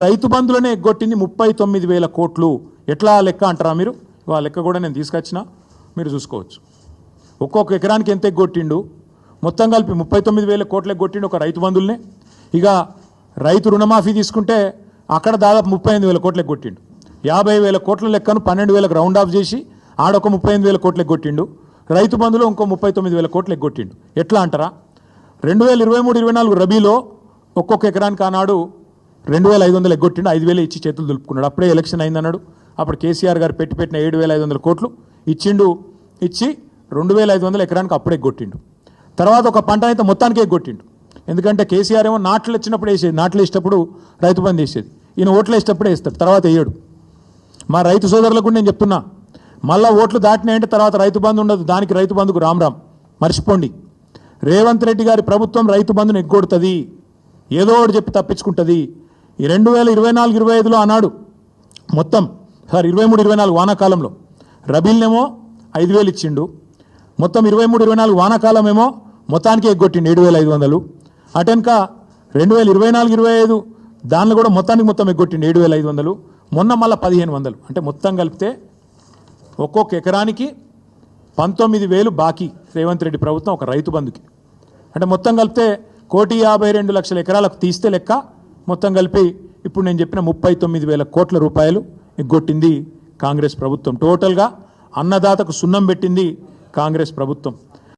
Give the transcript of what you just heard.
రైతు బంధులనే ఎగ్గొట్టింది 39,000 కోట్లు. ఎట్లా లెక్క అంటారా మీరు? ఆ లెక్క కూడా నేను తీసుకొచ్చిన, మీరు చూసుకోవచ్చు. ఒక్కొక్క ఎకరానికి ఎంత ఎగ్గొట్టిండు, మొత్తం కలిపి 39,000 కోట్లు ఎగ్గొట్టిండు ఒక రైతు బంధుల్నే. ఇక రైతు రుణమాఫీ తీసుకుంటే అక్కడ దాదాపు 38,000 కోట్లు ఎగ్గొట్టిండు. 50,000 కోట్ల లెక్కను 12,000కు రౌండ్ ఆఫ్ చేసి ఆడొక 38,000 కోట్లు ఎగ్గొట్టిండు. రైతు బంధులో ఇంకో 39,000 కోట్లు ఎగ్గొట్టిండు. ఎట్లా అంటారా? 2023-24 రబీలో ఒక్కొక్క ఎకరానికి ఆనాడు 2,500 ఎగ్గొట్టిండు. 5,000 ఇచ్చి చేతులు దులుపుకున్నాడు. అప్పుడే ఎలక్షన్ అయిందన్నాడు. అప్పుడు కేసీఆర్ గారు పెట్టిన 7,500 కోట్లు ఇచ్చిండు. ఇచ్చి 2,500 ఎకరానికి అప్పుడే ఎగ్గొట్టిండు. తర్వాత ఒక పంట అయితే మొత్తానికి ఎగ్గొట్టిండు. ఎందుకంటే కేసీఆర్ ఏమో నాట్లు వచ్చినప్పుడు వేసేది, నాట్లు వేసేటప్పుడు రైతు బంధు వేసేది. ఈయన ఓట్లు వేసేటప్పుడే వేస్తాడు, తర్వాత వేయడు. మా రైతు సోదరులకు నేను చెప్తున్నా, మళ్ళీ ఓట్లు దాటినాయంటే తర్వాత రైతు బంధు ఉండదు. దానికి రైతు బంధుకు రామ్ మర్చిపోండి. రేవంత్ రెడ్డి గారి ప్రభుత్వం రైతు బంధును ఎగ్గొడుతుంది, ఏదో ఒకటి చెప్పి తప్పించుకుంటుంది. ఈ 2024-25లో ఆనాడు మొత్తం 23-24 వానాకాలంలో రబీల్నేమో 5,000 ఇచ్చిండు. మొత్తం 23-24 వానాకాలం ఏమో మొత్తానికి ఎగ్గొట్టిండు 7,500. అటెనక 2024-25 దానిలో కూడా మొత్తం ఎగ్గొట్టిండు 7,500. మొన్న మళ్ళీ 1,500. అంటే మొత్తం కలిపితే ఒక్కొక్క ఎకరానికి 19,000 బాకీ రేవంత్ రెడ్డి ప్రభుత్వం ఒక రైతు బంధుకి. అంటే మొత్తం కలిపితే 1,52,00,000 ఎకరాలకు తీస్తే లెక్క మొత్తం కలిపి ఇప్పుడు నేను చెప్పిన 39,000 కోట్ల రూపాయలు ఎగ్గొట్టింది కాంగ్రెస్ ప్రభుత్వం. టోటల్గా అన్నదాతకు సున్నం పెట్టింది కాంగ్రెస్ ప్రభుత్వం.